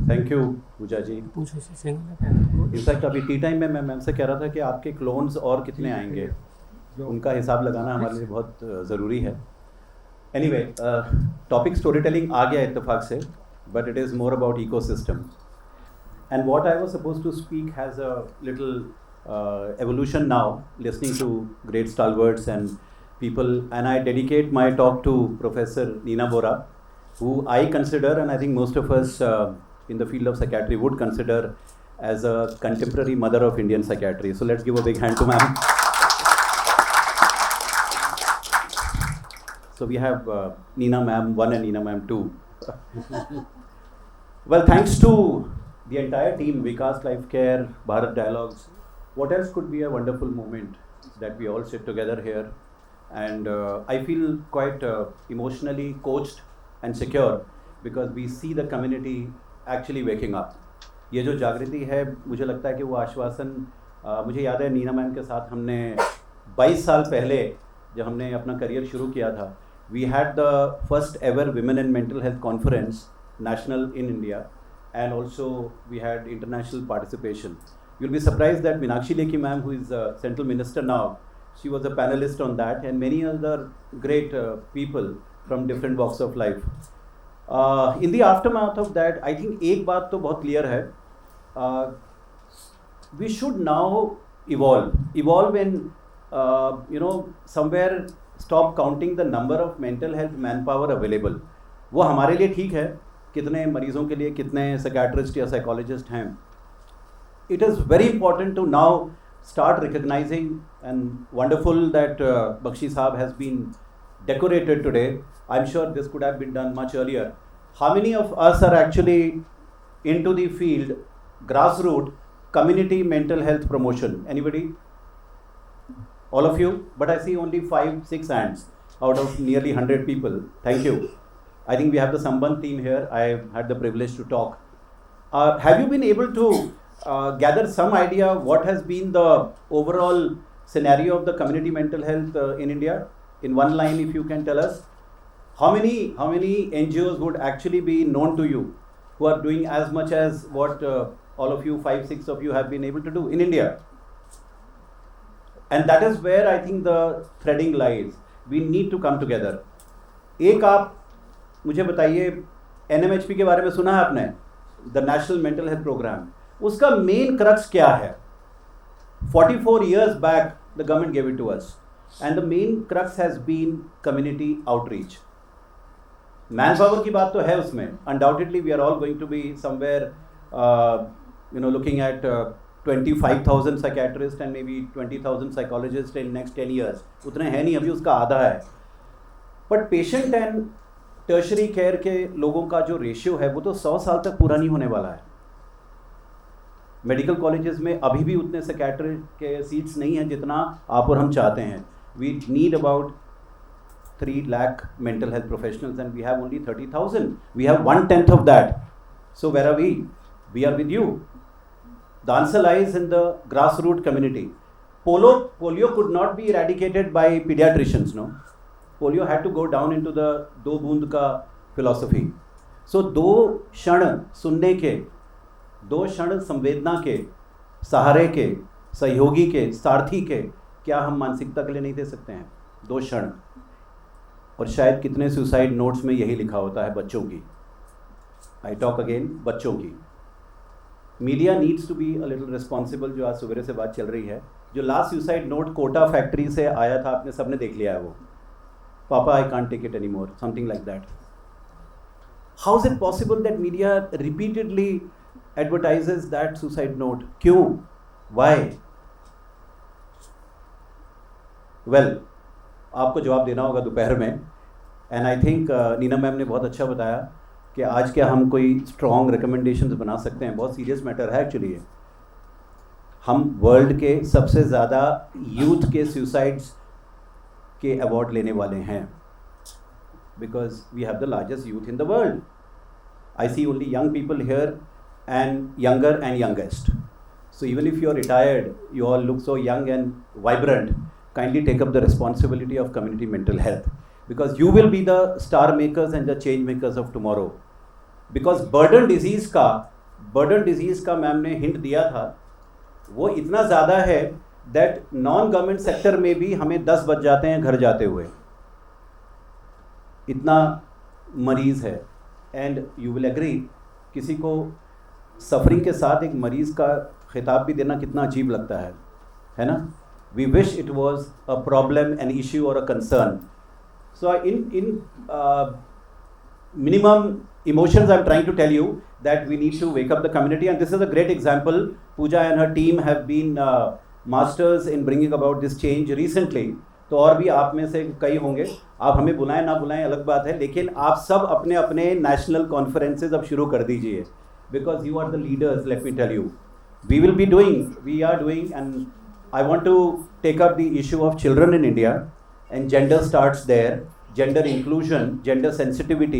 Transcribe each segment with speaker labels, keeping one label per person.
Speaker 1: Thank you Pooja ji. In fact अभी tea time में मैं मैम से कह रहा था कि आपके क्लोन्स और कितने आएंगे, उनका हिसाब लगाना हमारे लिए बहुत ज़रूरी है। एनीवे, टॉपिक स्टोरी टेलिंग आ गया इत्तेफाक से, but it is more about ecosystem and what I was supposed to speak has a little evolution now, listening to great stalwarts and people, and I dedicate my talk to Professor Neena Bora, who I consider, and I think most of us in the field of psychiatry would consider as a contemporary mother of Indian psychiatry. So let's give a big hand to ma'am. So we have Neena ma'am 1 and Neena ma'am 2. Well, thanks to the entire team, Vikas Life Care, Bharat Dialogues, what else could be a wonderful moment that we all sit together here, and I feel quite emotionally coached and secure because we see the community actually waking up. ये जो जागृति है, मुझे लगता है कि वो आश्वासन, मुझे याद है नीना मैम के साथ हमने 22 साल पहले जब हमने अपना करियर शुरू किया था, we had the first ever Women in Mental Health Conference, national in India, and also we had international participation. You'll be surprised that Meenakshi Lekhi ma'am, who is Central Minister now, she was a panelist on that, and many other great people from different walks of life. In the aftermath of that, I think एक बात तो बहुत clear है, we should now evolve and somewhere stop counting the number of mental health manpower available. वो हमारे लिए ठीक है, कितने मरीजों के लिए कितने साइकियाट्रिस्ट या साइकोलॉजिस्ट हैं. It is very important to now start recognising, and wonderful that Bakshi sahab has been decorated today. I'm sure this could have been done much earlier. How many of us are actually into the field, grassroots, community mental health promotion? Anybody? All of you? But I see only 5-6 hands out of nearly 100 people. Thank you. I think we have the Sambandh team here. I had the privilege to talk. Have you been able to gather some idea what has been the overall scenario of the community mental health in India? In one line, if you can tell us, how many NGOs would actually be known to you who are doing as much as what all of you, 5-6 of you have been able to do in India? And that is where I think the threading lies. We need to come together. एक आप मुझे बताइए, NMHP के बारे में सुना है आपने, the national mental health programme, उसका मेन क्रक्स क्या है? 44 years back the government gave it to us, and the main crux has been community outreach. Man power की बात तो है उसमें, undoubtedly we are all going to be somewhere looking at 25,000 psychiatrists and maybe 20,000 psychologists in next 10 years. उतने हैं नहीं, अभी उसका आधा है. But patient and tertiary care के लोगों का जो रेशियो है वो तो 100 साल तक पूरा नहीं होने वाला है. मेडिकल कॉलेजेस में अभी भी उतने साइकियाट्री के सीट्स नहीं हैं जितना आप और हम चाहते हैं. We need about 3 lakh mental health professionals and we have only 30,000. We have 1/10 of that. So where are we? We are with you. The answer lies in the grassroots community. Polio could not be eradicated by pediatricians, no? Polio had to go down into the दो बूंद का philosophy. So 2 क्षण सुनने के, 2 क्षण संवेदना के, सहारे के, सहयोगी के, सारथी के, क्या हम मानसिकता के लिए नहीं दे सकते हैं? 2 क्षण. और शायद कितने सुसाइड नोट्स में यही लिखा होता है बच्चों की. आई टॉक अगेन, बच्चों की. Media needs to be a little responsible. जो आज सवेरे से बात चल रही है, जो last suicide note Kota factory से आया था, आपने सबने देख लिया है वो. Papa, I can't take it anymore, something like that. How is it possible that media repeatedly advertises that suicide note? क्यों? Why? Well, आपको जवाब देना होगा दोपहर में. And I think Neena ma'am ने बहुत अच्छा बताया कि आज क्या हम कोई स्ट्रॉन्ग रिकमेंडेशंस बना सकते हैं. बहुत सीरियस मैटर है एक्चुअली ये. हम वर्ल्ड के सबसे ज़्यादा यूथ के सुसाइड्स के अवार्ड लेने वाले हैं, because we have the largest youth in the world. I see only young people here and younger and youngest. So even if you are retired, you all look so young and vibrant. Kindly take up the responsibility of community mental health, because you will be the star makers and the change makers of tomorrow. Because burden disease का ma'am ने hint दिया था, वो इतना ज़्यादा है that non government sector में भी हमें 10 बज जाते हैं घर जाते हुए, इतना मरीज़ है. एंड यू विल एग्री, किसी को सफरिंग के साथ एक मरीज़ का खिताब भी देना कितना अजीब लगता है ना. We wish it was a problem, an issue और a concern. So in minimum emotions I'm trying to tell you that we need to wake up the community, and this is a great example. Pooja and her team have been masters in bringing about this change recently. तो और भी आप में से कई होंगे, आप हमें बुलाएं ना बुलाएं अलग बात है, लेकिन आप सब अपने अपने नेशनल कॉन्फ्रेंसेज अब शुरू कर दीजिए, because you are the leaders. Let me tell you, we are doing, and I want to take up the issue of children in India, and gender starts there. Gender inclusion, gender sensitivity.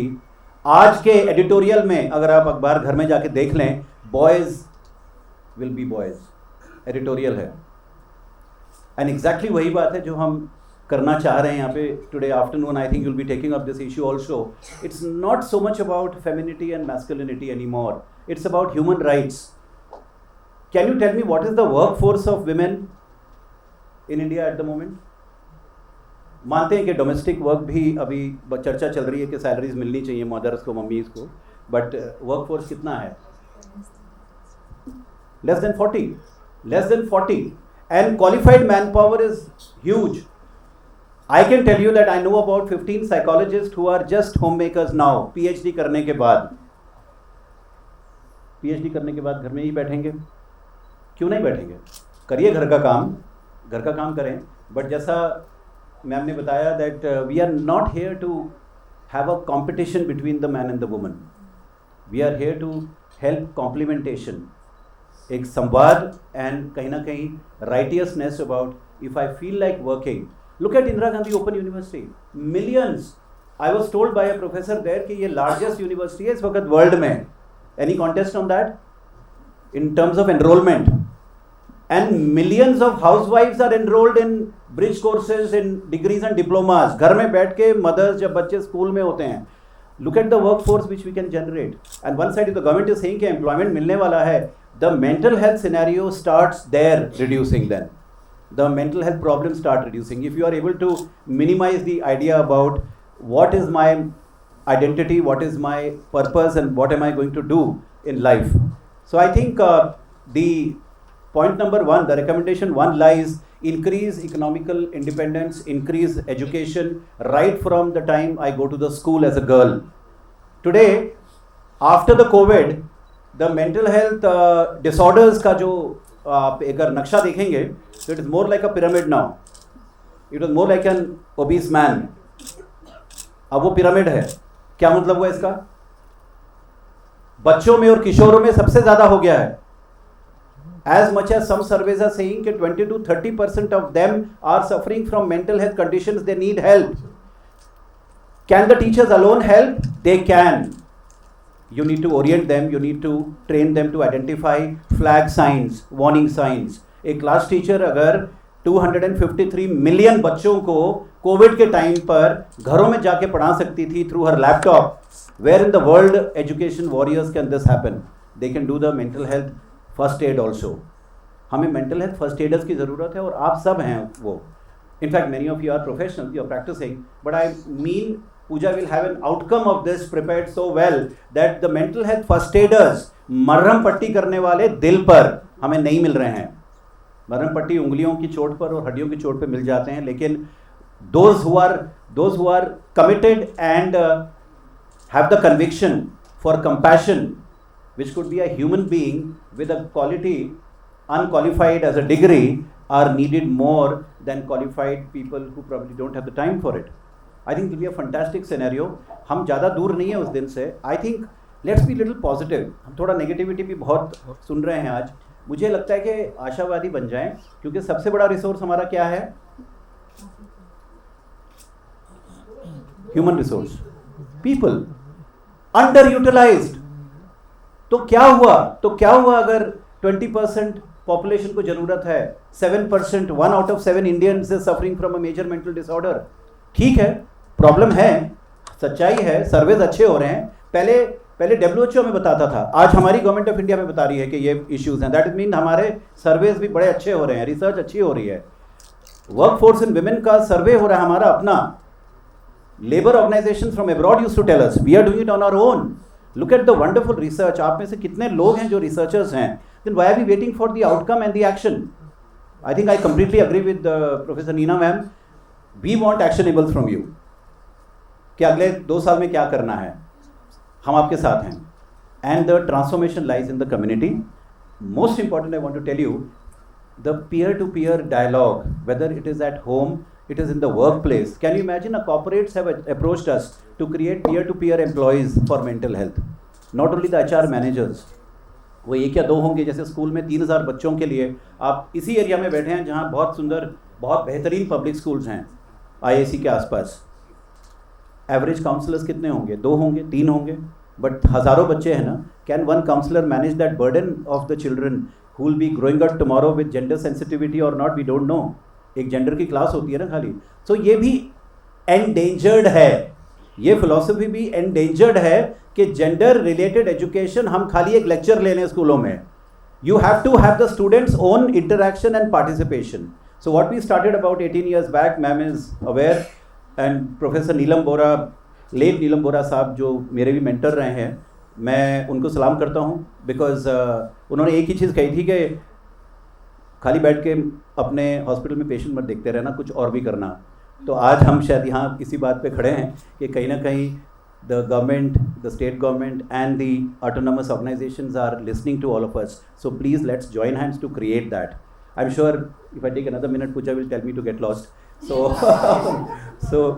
Speaker 1: आज के editorial में अगर आप अखबार घर में जाके देख लें, boys will be boys editorial है. एंड एग्जैक्टली वही बात है जो हम करना चाह रहे हैं यहाँ पे today afternoon. I think you will be taking up this issue also. It's not so much about femininity and masculinity any more, it's about human rights. Can you tell me what is the work force of women in India at the moment? मानते हैं कि domestic work भी अभी चर्चा चल रही है कि सैलरीज मिलनी चाहिए मदर्स को, मम्मीज़ को, बट वर्क फोर्स कितना है? Less than 40. And qualified man power is huge. I can tell you that I know about 15 psychologists who are just home makers now. PhD करने के बाद घर में ही बैठेंगे? क्यों नहीं बैठेंगे? करिए घर का काम करें. बट जैसा मैम ने बताया that we are not here to have a competition between the man and the woman. We are here to help complementation, एक संवाद, एंड कहीं ना कहीं righteousness about if I feel like working. Look at Indira Gandhi open university, millions. I was told by a professor there कि ये largest university है इस वक्त वर्ल्ड में. Any contest on that in terms of enrolment? And millions of housewives are enrolled in bridge courses, in degrees and diplomas. घर में बैठ के mothers, जब बच्चे स्कूल में होते हैं, look at the workforce which we can generate. And one side, if the government is saying कि employment मिलने वाला है, the mental health scenario starts there reducing. Then the mental health problems start reducing. If you are able to minimize the idea about what is my identity, what is my purpose, and what am I going to do in life. So I think the point number 1, the recommendation 1 lies increase economical independence, increase education right from the time I go to the school as a girl. Today, after the COVID, the mental health disorders का जो आप अगर नक्शा देखेंगे, so it is more like a pyramid now. It was more like an obese man. अब वो pyramid है. क्या मतलब हुआ इसका? बच्चों में और किशोरों में सबसे ज़्यादा हो गया है. As much as some surveys are saying that 20 to 30% of them are suffering from mental health conditions, they need help. Can the teachers alone help? They can. You need to orient them, you need to train them to identify flag signs, warning signs. A class teacher अगर 253 million बच्चों को Covid के time पर घरों में जाके पढ़ा सकती थी through her laptop, where in the world education warriors can this happen? They can do the mental health first aid also. हमें मेंटल हेल्थ फर्स्ट एडर्स की ज़रूरत है, और आप सब हैं वो. In fact many of you are professional, you are practising, but I mean Pooja will have an outcome of this prepared so well that the mental health first aiders, मरहम पट्टी करने वाले दिल पर हमें नहीं मिल रहे हैं. मरहम पट्टी उंगलियों की चोट पर और हड्डियों की चोट पर मिल जाते हैं, लेकिन those who are committed and have the conviction for compassion, which could be a human being with a quality unqualified as a degree, are needed more than qualified people who probably don't have the time for it. I think it will be a fantastic scenario. हम ज़्यादा दूर नहीं है उस दिन से. I think let's be little positive. हम थोड़ा नेगेटिविटी भी बहुत सुन रहे हैं आज. मुझे लगता है कि आशावादी बन जाएं, क्योंकि सबसे बड़ा रिसोर्स हमारा क्या है? Human resource, people, under utilised. तो क्या हुआ अगर 20% पॉपुलेशन को जरूरत है, 7%, 1 out of 7 Indians is suffering from a major mental disorder. ठीक है, प्रॉब्लम है, सच्चाई है, सर्वेज अच्छे हो रहे हैं. पहले पहले WHO हमें बताता था, आज हमारी गवर्नमेंट ऑफ इंडिया में बता रही है कि ये इश्यूज हैं। दैट मीन हमारे सर्वेज भी बड़े अच्छे हो रहे हैं, रिसर्च अच्छी हो रही है। वर्क फोर्स इन विमेन का सर्वे हो रहा है हमारा अपना। Labour organisation from abroad used to tell us, we are doing it on our own. Look at the wonderful research. आप में से कितने लोग हैं जो रिसर्चर्स हैं? Then why are we waiting for the outcome and the action? I think I completely agree with professor Neena ma'am. We want actionable from you कि अगले 2 साल में क्या करना है। हम आपके साथ हैं। And the transformation lies in the community. Most important I want to tell you, the peer-to-peer dialogue, whether it is at home, it is in the workplace. Can you imagine, corporates have approached us to create peer-to-peer employees for mental health. Not only the HR managers, वो 1 या 2 होंगे। जैसे school में 3000 बच्चों के लिए आप इसी एरिया में बैठे हैं जहाँ बहुत सुंदर, बहुत बेहतरीन पब्लिक स्कूल्स हैं IIC के आसपास। एवरेज काउंसलर्स कितने होंगे? 2 होंगे, 3 होंगे, बट हज़ारों बच्चे हैं ना। Can one counsellor manage that burden of the children who will be growing up tomorrow with gender sensitivity or not, we don't know. एक जेंडर की क्लास होती है ना खाली। सो ये भी एंडेंजर्ड है, ये फिलॉसफी भी एंडेंजर्ड है कि जेंडर रिलेटेड एजुकेशन हम खाली एक लेक्चर ले लें स्कूलों में। You have to have the students own interaction and participation. So what we started about 18 years बैक, ma'am is aware, and professor Neelam Bora, let Neelam Bora sahab जो मेरे भी मेंटर रहे हैं, मैं उनको सलाम करता हूँ। बिकॉज उन्होंने एक ही चीज़ कही थी कि खाली बैठ के अपने हॉस्पिटल में पेशेंट मत देखते रहना, कुछ और भी करना। तो आज हम शायद यहाँ इसी बात पे खड़े हैं कि कहीं ना कहीं the government, the state government and the autonomous organisations are listening to all of us. So please let's join hands to create that. I am sure if I take another minute Pooja will tell me to get lost. So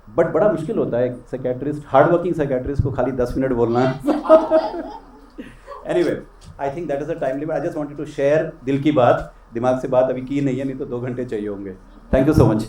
Speaker 1: but बड़ा मुश्किल होता है psychiatrist, hard working psychiatrist को खाली 10 minute बोलना है। Anyway, I think that is a time limit. I just wanted to share दिल की बात। दिमाग से बात अभी की नहीं है, नहीं तो 2 घंटे चाहिए होंगे। Thank you so much.